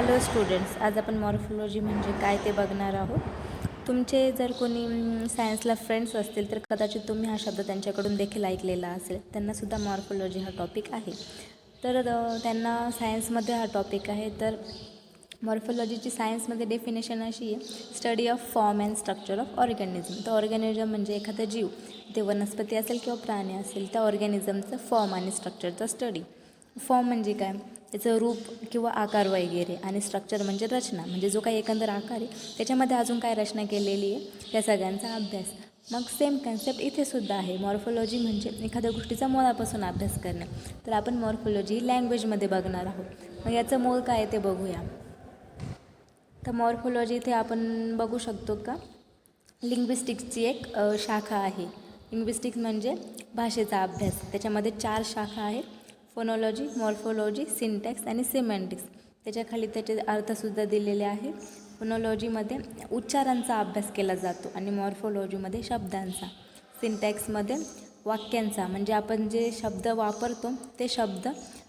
Hello students, आज आपण morphology म्हणजे काय ते बघणार आहोत. तुमचे जर कोणी सायन्सला फ्रेंड्स असतील तर कदाचित तुम्ही हा शब्द त्यांच्याकडून देखील ऐकलेला असेल. त्यांनासुद्धा मॉर्फोलॉजी हा टॉपिक आहे. तर त्यांना सायन्समध्ये हा टॉपिक आहे. तर मॉर्फोलॉजीची सायन्समध्ये डेफिनेशन अशी आहे, study of form and structure of organism. तर ऑर्गॅनिझम म्हणजे एखादा जीव, ते वनस्पती असेल किंवा प्राणी असेल, त्या ऑर्गॅनिझमचं फॉर्म आणि स्ट्रक्चरचा स्टडी. फॉर्म म्हणजे काय, त्याचं रूप किंवा आकार वगैरे, आणि स्ट्रक्चर म्हणजे रचना, म्हणजे जो काही एकंदर आकार आहे त्याच्यामध्ये अजून काय रचना केलेली आहे त्या सगळ्यांचा अभ्यास. मग सेम कन्सेप्ट इथे सुद्धा आहे. मॉर्फोलॉजी म्हणजे एखाद्या गोष्टीचा मुळापासून अभ्यास करणे. तर आपण मॉर्फोलॉजी लँग्वेजमध्ये बघणार आहोत. मग याचं मूळ काय ते बघूया. तर मॉर्फोलॉजी इथे आपण बघू शकतो का, लिंग्विस्टिक्सची एक शाखा आहे. लिंग्विस्टिक्स म्हणजे भाषेचा अभ्यास. त्याच्यामध्ये 4 शाखा आहेत: फोनॉलॉजी, मॉर्फोलॉजी, सिंटॅक्स आणि सिमॅन्टिक्स. त्याच्याखाली त्याचे अर्थसुद्धा दिलेले आहेत. फोनॉलॉजीमध्ये उच्चारांचा अभ्यास केला जातो आणि मॉर्फोलॉजीमध्ये शब्दांचा. सिंटॅक्समध्ये वाक्यांचा, म्हणजे आपण जे शब्द वापरतो ते शब्द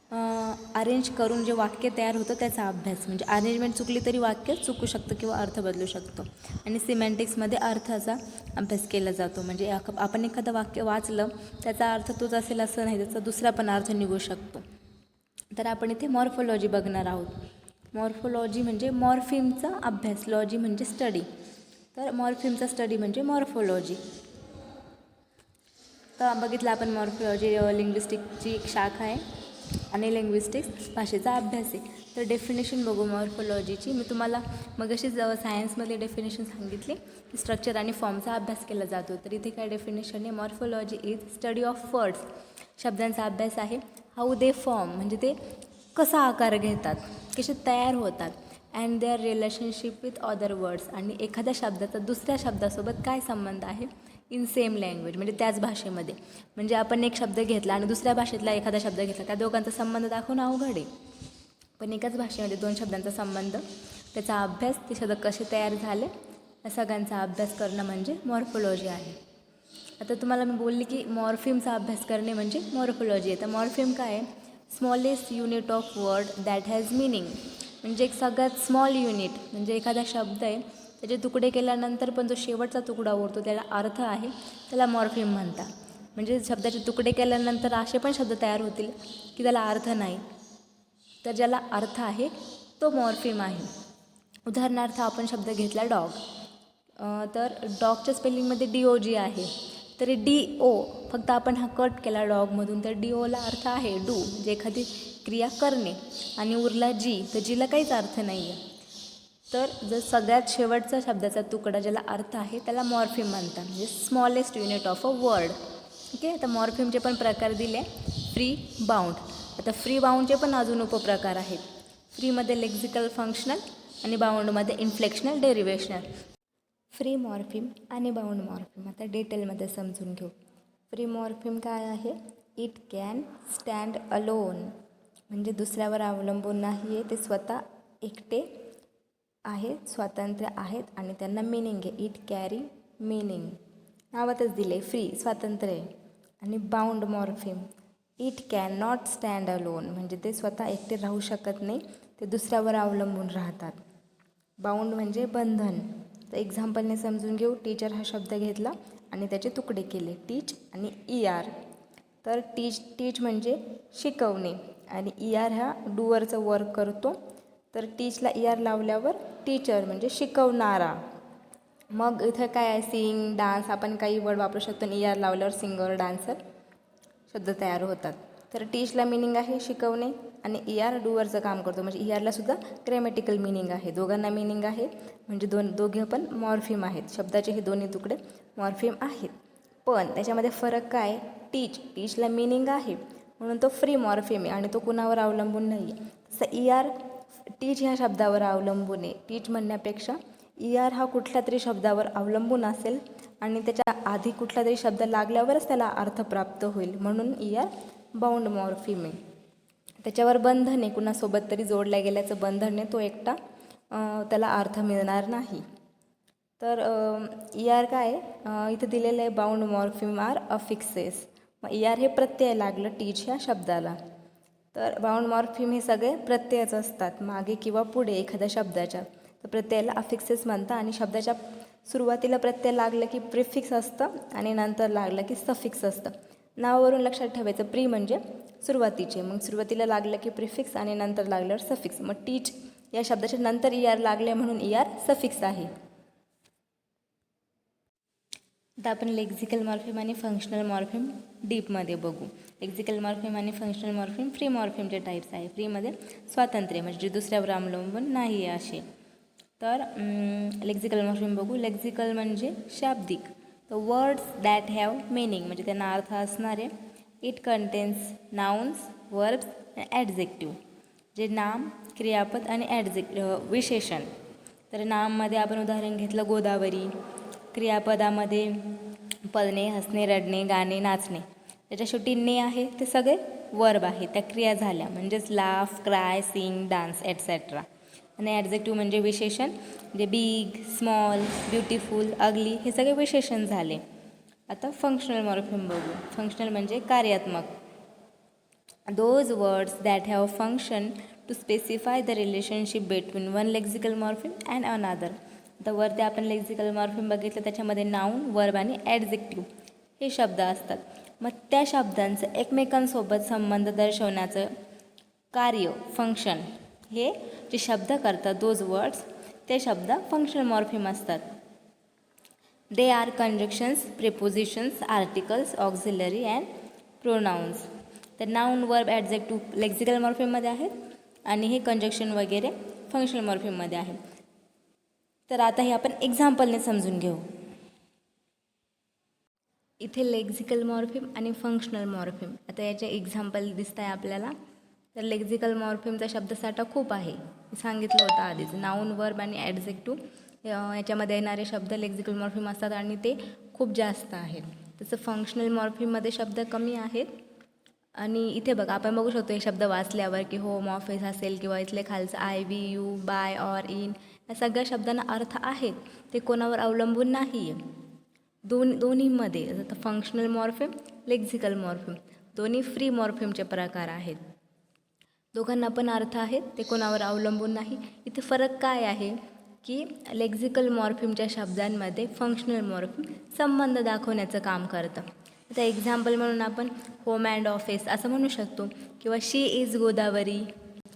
अरेंज करून जे वाक्य तयार होतं त्याचा अभ्यास. म्हणजे अरेंजमेंट चुकली तरी वाक्य चुकू शकतं किंवा अर्थ बदलू शकतो. आणि सिमॅन्टिक्समध्ये अर्थाचा अभ्यास केला जातो. म्हणजे आपण एखादं वाक्य वाचलं, त्याचा अर्थ तोच असेल असं नाही, त्याचा दुसरा पण अर्थ निघू शकतो. तर आपण इथे मॉर्फोलॉजी बघणार आहोत. मॉर्फोलॉजी म्हणजे मॉर्फिमचा अभ्यास, लॉजी म्हणजे स्टडी. तर मॉर्फिमचा स्टडी म्हणजे मॉर्फोलॉजी. तर बघितलं आपण, मॉर्फोलॉजी लिंग्विस्टिकची एक शाखा आहे आणि लिंग्विस्टिक्स भाषेचा अभ्यास आहे. तर डेफिनेशन बघू मॉर्फोलॉजीची. मी तुम्हाला मगाशी सायन्समध्ये डेफिनेशन सांगितली की स्ट्रक्चर आणि फॉर्मचा अभ्यास केला जातो. तर इथे काय डेफिनेशन आहे, morphology is study of words, शब्दांचा अभ्यास आहे. हाऊ दे फॉर्म म्हणजे ते कसा आकार घेतात, कसे तयार होतात, and their relationship with other words, आणि एखाद्या शब्दाचा दुसऱ्या शब्दासोबत काय संबंध आहे इन सेम लँग्वेज, म्हणजे त्याच भाषेमध्ये. म्हणजे आपण एक शब्द घेतला आणि दुसऱ्या भाषेतला एखादा शब्द घेतला, त्या दोघांचा संबंध दाखवणं अवघड आहे. पण एकाच भाषेमध्ये 2 शब्दांचा संबंध, त्याचा अभ्यास, ते शब्द कसे तयार झाले या सगळ्यांचा अभ्यास करणं म्हणजे मॉर्फोलॉजी आहे. आता तुम्हाला मी बोलली की मॉर्फिमचा अभ्यास करणे म्हणजे मॉर्फोलॉजी आहे. तर मॉर्फिम काय आहे, smallest unit of word that has meaning. म्हणजे एक सगळ्यात स्मॉल युनिट, म्हणजे एखादा शब्द आहे त्याचे तुकडे केल्यानंतर पण जो शेवटचा तुकडा उरतो त्याला अर्थ आहे, त्याला मॉर्फिम म्हणतात. म्हणजे शब्दाचे तुकडे केल्यानंतर असे पण शब्द तयार होतील की त्याला अर्थ नाही, तर ज्याला अर्थ आहे तो मॉर्फिम आहे. उदाहरणार्थ आपण शब्द घेतला डॉग. तर डॉगच्या स्पेलिंगमध्ये DOG आहे. तर DO फक्त आपण हा कट केला डॉगमधून, तर DOला अर्थ आहे डू, म्हणजे एखादी क्रिया करणे, आणि उरला जी, तर जीला काहीच अर्थ नाही आहे. तर जर सगळ्यात शेवटचा शब्दाचा तुकडा ज्याला अर्थ आहे त्याला मॉर्फिम म्हणतात, म्हणजे smallest unit of a word. Okay. आता मॉर्फिमचे पण प्रकार दिले, फ्री, बाउंड. आता फ्री बाउंडचे पण अजून उपप्रकार आहेत. फ्रीमध्ये लेक्झिकल फंक्शनल आणि बाउंडमध्ये इन्फ्लेक्शनल डेरिवेशनल. फ्री मॉर्फिम आणि बाउंड मॉर्फिम आता डिटेलमध्ये समजून घेऊ. फ्री मॉर्फिम काय आहे, इट कॅन स्टँड अलोन, म्हणजे दुसऱ्यावर अवलंबून नाही आहे, ते स्वतः एकटे आहेत, स्वातंत्र्य आहेत आणि त्यांना मिनिंग आहे. इट कॅरी मिनिंग, नावातच दिले, फ्री स्वातंत्र्य आहे. आणि bound morpheme, it can not stand alone, म्हणजे ते स्वतः एकटे राहू शकत नाही, ते दुसऱ्यावर अवलंबून राहतात. बाउंड म्हणजे बंधन. तर एक्झाम्पलने समजून घेऊ. टीचर हा शब्द घेतला आणि त्याचे तुकडे केले, टीच आणि ER. तर टीच म्हणजे शिकवणे, आणि ER हा डूवरचं वर्क करतो. तर टीचला ER लावल्यावर टीचर म्हणजे शिकवणारा. मग इथं काय आहे, सिंग, डान्स, आपण काही वर्ड वापरू शकतो आणि ER लावल्यावर सिंगर, डान्सर शब्द तयार होतात. तर टीचला मिनिंग आहे शिकवणे आणि ER डूवरचं काम करतो, म्हणजे ERला सुद्धा ग्रॅमॅटिकल मिनिंग आहे. दोघांना मिनिंग आहे, म्हणजे दोघे पण मॉर्फिम आहेत. शब्दाचे हे दोन्ही तुकडे मॉर्फिम आहेत. पण त्याच्यामध्ये फरक काय, टीचला मिनिंग आहे म्हणून तो फ्री मॉर्फिम आहे आणि तो कुणावर अवलंबून नाही आहे. तसं ER टीच ह्या शब्दावर अवलंबून आहे. टीच म्हणण्यापेक्षा ER हा कुठल्या तरी शब्दावर अवलंबून असेल आणि त्याच्या आधी कुठला तरी शब्द लागल्यावरच त्याला अर्थ प्राप्त होईल, म्हणून ER बाउंड मॉर्फिम आहे. त्याच्यावर बंधन आहे, कुणासोबत तरी जोडल्या गेल्याचं बंधन आहे, तो एकटा त्याला अर्थ मिळणार नाही. तर ER काय इथं दिलेलं आहे, बाउंड मॉर्फिम आर अफिक्सेस. मग ER हे प्रत्यय लागलं टीच ह्या शब्दाला. तर बाउंड मॉर्फिम हे सगळे प्रत्ययच असतात मागे किंवा पुढे एखाद्या शब्दाच्या. तर प्रत्ययाला अफिक्सेस म्हणतात आणि शब्दाच्या सुरुवातीला प्रत्यय लागलं की प्रिफिक्स असतं आणि नंतर लागलं की सफिक्स असतं. नावावरून लक्षात ठेवायचं, प्री म्हणजे सुरुवातीचे, मग सुरुवातीला लागलं की प्रिफिक्स आणि नंतर लागल्यावर सफिक्स. मग टीच या शब्दाच्या नंतर ER लागले म्हणून ER सफिक्स आहे. आता आपण लेक्झिकल मॉर्फिम आणि फंक्शनल मॉर्फिम डीपमध्ये बघू. लेक्झिकल मॉर्फिम आणि फंक्शनल मॉर्फिम फ्री मॉर्फिमचे टाईप्स आहे. फ्रीमध्ये स्वातंत्र्य म्हणजे जे दुसऱ्यावर अवलंबून नाही असे. तर लेक्झिकल मॉर्फिम बघू. लेक्झिकल म्हणजे शाब्दिक. तर वर्ड्स दॅट हॅव मिनिंग म्हणजे त्यांना अर्थ असणारे. It contains nouns, verbs and adjective, जे नाम, क्रियापद आणि विशेषण. तर नाममध्ये आपण उदाहरण घेतलं गोदावरी. क्रियापदामध्ये पळणे, हसणे, रडणे, गाणे, नाचणे. त्याच्या शेवटी ने आहे ते सगळे वर्ब आहे, त्या क्रिया झाल्या, म्हणजेच laugh, cry, sing, dance etcetera. आणि ॲडजेक्टिव्ह म्हणजे विशेषण, म्हणजे बिग, स्मॉल, ब्युटिफुल, अगली हे सगळे विशेषण झाले. आता फंक्शनल मॉर्फिम बघू. फंक्शनल म्हणजे कार्यात्मक. Those words that have function to specify the relationship between one lexical morpheme and another. तर वरती आपण लेक्झिकल मॉर्फिम बघितलं, त्याच्यामध्ये नाऊन, वर्ब आणि ॲडजेक्टिव्ह हे शब्द असतात. मग त्या शब्दांचं एकमेकांसोबत संबंध दर्शवण्याचं कार्य, फंक्शन, हे जे शब्द करतात दोज वर्ड्स, ते शब्द फंक्शनल मॉर्फिम असतात. They are conjunctions, prepositions, articles, auxiliary and pronouns. तर नाऊन, वर्ब, ॲडजेक्टिव्ह लेक्झिकल मॉर्फिममध्ये आहेत आणि हे कंजक्शन वगैरे फंक्शनल मॉर्फिममध्ये आहे. तर आता हे आपण एक्झाम्पलने समजून घेऊ. इथे लेक्झिकल मॉर्फिम आणि फंक्शनल मॉर्फिम, आता याचे एक्झाम्पल दिसत आहे आपल्याला. तर लेक्झिकल मॉर्फिमचा शब्दसाठा खूप आहे, सांगितलं होतं आधीच. नाऊन, वर्ब आणि ॲडजेक्टिव्ह याच्यामध्ये येणारे शब्द लेक्झिकल मॉर्फिम असतात आणि ते खूप जास्त आहेत. तसं फंक्शनल मॉर्फिममध्ये शब्द कमी आहेत. आणि इथे बघा, आपण बघू शकतो हे शब्द वाचल्यावर की होम, ऑफिस असेल किंवा इथले खालचं I, we, you, by, or, in, या सगळ्या शब्दांना अर्थ आहेत, ते कोणावर अवलंबून नाही आहे. दोन्हीमध्ये आता फंक्शनल मॉर्फिम, लेक्झिकल मॉर्फिम दोन्ही फ्री मॉर्फिमचे प्रकार आहेत. दोघांना पण अर्थ आहेत, ते कोणावर अवलंबून नाही. इथे फरक काय आहे की लेक्झिकल मॉर्फिमच्या शब्दांमध्ये फंक्शनल मॉर्फिम संबंध दाखवण्याचं काम करतं. आता एक्झाम्पल म्हणून आपण होम अँड ऑफिस असं म्हणू शकतो, किंवा शी इज गोदावरी,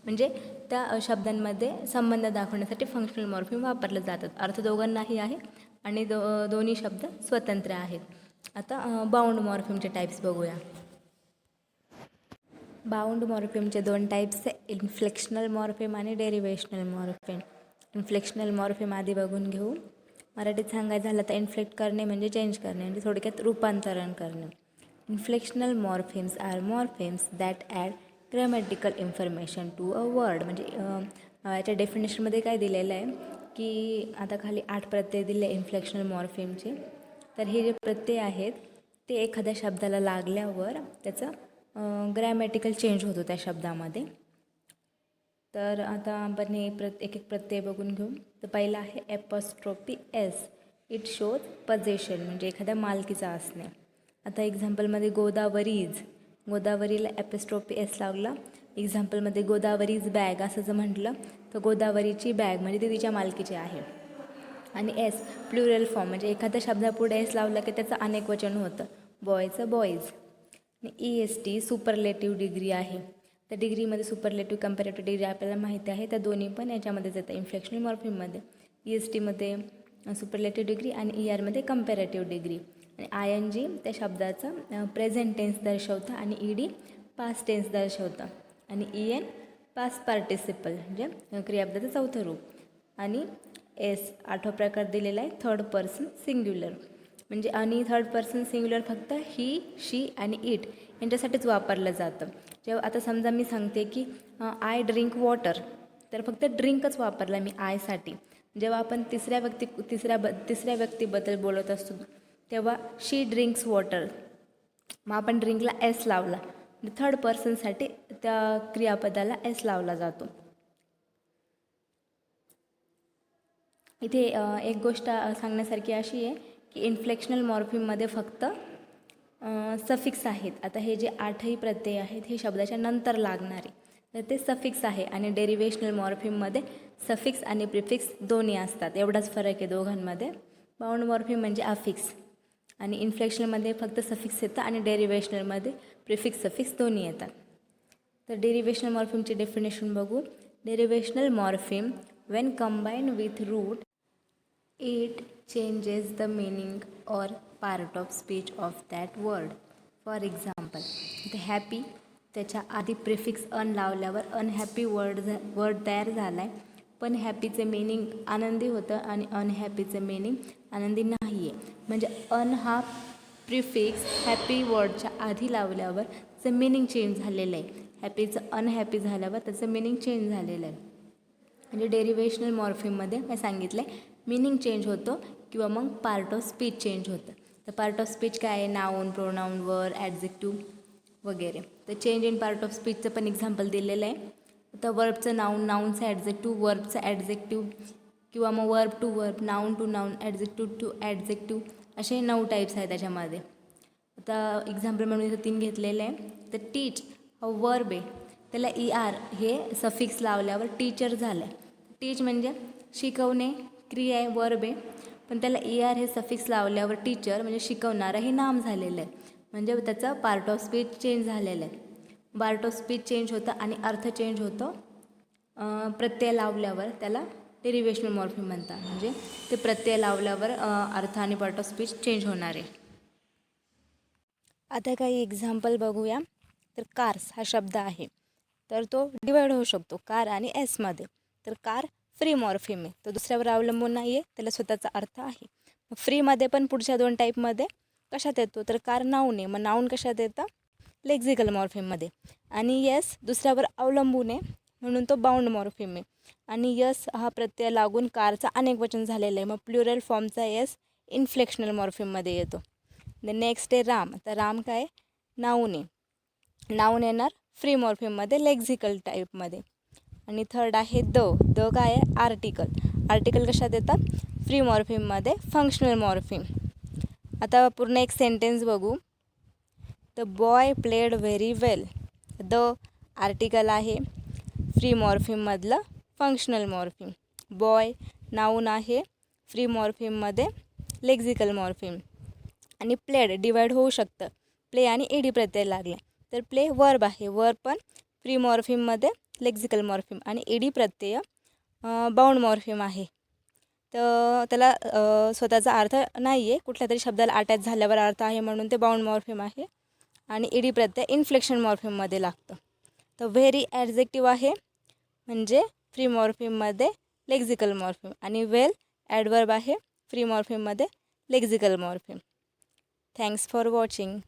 म्हणजे त्या शब्दांमध्ये संबंध दाखवण्यासाठी फंक्शनल मॉर्फिम वापरले जातात. अर्थ दोघांनाही आहे आणि दोन्ही शब्द स्वतंत्र आहेत. आता बाउंड मॉर्फिमचे टाईप्स बघूया. बाउंड मॉर्फिमचे दोन टाईप्स आहे, इन्फ्लेक्शनल मॉर्फिम आणि डेरिवेशनल मॉर्फिम. इन्फ्लेक्शनल मॉर्फिम आधी बघून घेऊ. मराठीत सांगायचं झालं तर इन्फ्लेक्ट करणे म्हणजे चेंज करणे, म्हणजे थोडक्यात रूपांतरण करणे. Inflectional morphemes are morphemes that add grammatical information to a word. म्हणजे याच्या डेफिनेशनमध्ये काय दिलेलं आहे की आता खाली 8 प्रत्यय दिले इन्फ्लेक्शनल मॉर्फिमचे. तर हे जे प्रत्यय आहेत ते एखाद्या शब्दाला लागल्यावर त्याचं ग्रॅमॅटिकल चेंज होतो त्या शब्दामध्ये. तर आता आपण हे एक एक प्रत्यय बघून घेऊ. तर पहिला आहे ॲपॉस्ट्रोफी एस. इट शोज पजेशन म्हणजे एखाद्या मालकीचा असणे. आता एक्झाम्पलमध्ये गोदावरीज, गोदावरीला ॲपॉस्ट्रोफी एस लावला. एक्झाम्पलमध्ये गोदावरीज बॅग असं जर म्हटलं तर गोदावरीची बॅग म्हणजे ती तिच्या मालकीची आहे. आणि एस प्लुरल फॉर्म म्हणजे एखाद्या शब्दापुढे एस लावला की त्याचं अनेक वचन होतं, बॉयचं बॉईज. आणि EST सुपरलेटिव्ह डिग्री आहे. त्या डिग्रीमध्ये सुपरलेटिव्ह कंपॅरेटिव्ह डिग्री आपल्याला माहिती आहे, त्या दोन्ही पण याच्यामध्येच येतं इन्फ्लेक्शनल मॉर्फिममध्ये. ESTमध्ये सुपरलेटिव्ह डिग्री आणि ERमध्ये कंपॅरेटिव्ह डिग्री. आणि ING त्या शब्दाचं प्रेझेंट टेन्स दर्शवतं आणि ED पास्ट टेन्स दर्शवतं. आणि EN पास्ट पार्टिसिपल म्हणजे क्रियापदाचं चौथं रूप. आणि एस 8वा प्रकार दिलेला आहे थर्ड पर्सन सिंग्युलर. म्हणजे आणि थर्ड पर्सन सिंग्युलर फक्त ही, शी आणि इट यांच्यासाठीच वापरलं जातं. जेव्हा आता समजा मी सांगते की आय ड्रिंक वॉटर, तर फक्त ड्रिंकच वापरला मी आयसाठी. जेव्हा आपण तिसऱ्या व्यक्तीबद्दल बोलत असतो तेव्हा शी ड्रिंक्स वॉटर, मग आपण ड्रिंकला एस लावला. थर्ड पर्सनसाठी त्या क्रियापदाला एस लावला जातो. इथे एक गोष्ट सांगण्यासारखी अशी आहे की इन्फ्लेक्शनल मॉर्फिममध्ये फक्त सफिक्स आहेत. आता हे जे 8ही प्रत्यय आहेत हे शब्दाच्या नंतर लागणारे, तर ते सफिक्स आहे. आणि डेरिवेशनल मॉर्फिममध्ये सफिक्स आणि प्रिफिक्स दोन्ही असतात, एवढाच फरक आहे दोघांमध्ये. बाउंड मॉर्फिम म्हणजे अफिक्स, आणि इन्फ्लेक्शनमध्ये फक्त सफिक्स येतं आणि डेरिवेशनलमध्ये प्रिफिक्स सफिक्स दोन्ही येतात. तर डेरिवेशनल मॉर्फिमची डेफिनेशन बघू. Derivational morpheme when combined with root it changes the meaning or part of speech of that word. For example, the happy त्याच्या आधी प्रिफिक्स अन लावल्यावर अनहॅपी वर्ड तयार झाला आहे, पण हॅपीचं मिनिंग आनंदी होतं आणि अनहॅपीचं मिनिंग आनंदी नाही आहे. म्हणजे अन हा प्रिफिक्स हॅपी वर्डच्या आधी लावल्यावर त्याचं मिनिंग चेंज झालेलं आहे. हॅपीचं अनहॅपी झाल्यावर त्याचं मिनिंग चेंज झालेलं आहे. म्हणजे डेरिवेशनल मॉर्फिममध्ये काय सांगितलं आहे, मिनिंग चेंज होतं किंवा मग पार्ट ऑफ स्पीच चेंज होतं. तर पार्ट ऑफ स्पीच काय आहे, नाऊन, प्रोनाऊन, वर्ड, ॲडजेक्टिव्ह वगैरे. तर चेंज इन पार्ट ऑफ स्पीचचं पण एक्झाम्पल दिलेलं आहे. तर वर्बचं नाऊन, नाऊनचं ॲडजेक्टिव्ह, वर्बचं ॲडजेक्टिव्ह, किंवा मग verb to verb, noun to noun, adjective to adjective, असे 9 टाईप्स आहेत त्याच्यामध्ये. आता एक्झाम्पल म्हणून इथं 3 घेतलेले आहे. तर टीच हा वर्ब आहे, त्याला ER हे सफिक्स लावल्यावर टीचर झालं आहे. टीच म्हणजे शिकवणे, क्रिया आहे, वर्ब आहे, पण त्याला ER हे सफिक्स लावल्यावर टीचर म्हणजे शिकवणारं हे नाम झालेलं आहे. म्हणजे त्याचं पार्ट ऑफ स्पीच चेंज झालेलं आहे. पार्ट ऑफ स्पीच चेंज होतं आणि अर्थ चेंज होतो प्रत्यय लावल्यावर, त्याला डेरिवेशनल मॉर्फिम म्हणतात. म्हणजे ते प्रत्यय लावल्यावर अर्थ आणि पार्ट ऑफ स्पीच चेंज होणार आहे. आता काही एक्झाम्पल बघूया. तर कार्स हा शब्द आहे, तर तो डिवाईड होऊ शकतो कार आणि एसमध्ये. तर कार फ्री मॉर्फिम आहे, तो दुसऱ्यावर अवलंबून नाही आहे, त्याला स्वतःचा अर्थ आहे. फ्रीमध्ये पण पुढच्या 2 टाईपमध्ये कशात येतो, तर कार नाऊन आहे, मग नाऊन कशात येतं, लेक्झिकल मॉर्फिममध्ये. आणि यस दुसऱ्यावर अवलंबून आहे म्हणून तो बाउंड मॉर्फिम आहे. आणि यस हा प्रत्यय लागून कारचा अनेक वचन झालेलं आहे, मग प्लुरल फॉर्मचा यस इन्फ्लेक्शनल मॉर्फिममध्ये येतो. नेक्स्ट आहे राम. तर राम काय, नाऊन आहे, नाऊन येणार फ्री मॉर्फिममध्ये, लेक्झिकल टाईपमध्ये. आणि थर्ड आहे द काय आहे, आर्टिकल. आर्टिकल कशात येतात, फ्री मॉर्फिममध्ये, फंक्शनल मॉर्फिम. आता पूर्ण एक सेंटेन्स बघू. The boy played very well. The article आहे, फ्री मॉर्फिममधलं फंक्शनल मॉर्फिम. बॉय नाऊन आहे, फ्री मॉर्फिममध्ये लेक्झिकल मॉर्फिम. आणि प्लेड डिवाईड होऊ शकतं, प्ले आणि ED प्रत्यय लागले. तर प्ले वर्ब आहे, वर्ब पण फ्री मॉर्फिममध्ये लेक्झिकल मॉर्फिम आणि ED प्रत्यय बाउंड मॉर्फिम आहे. तर त्याला स्वतःचा अर्थ नाही आहे, कुठल्या तरी शब्दाला अटॅच झाल्यावर अर्थ आहे म्हणून ते बाउंड मॉर्फिम आहे. आणि ED प्रत्यय इन्फ्लेक्शन मॉर्फिममध्ये लागतं. तर व्हेरी ॲडजेक्टिव्ह आहे, म्हणजे फ्री मॉर्फिममध्ये लेक्झिकल मॉर्फिम. आणि वेल ॲडवर्ब आहे, फ्री मॉर्फिममध्ये lexical morpheme. Thanks for watching.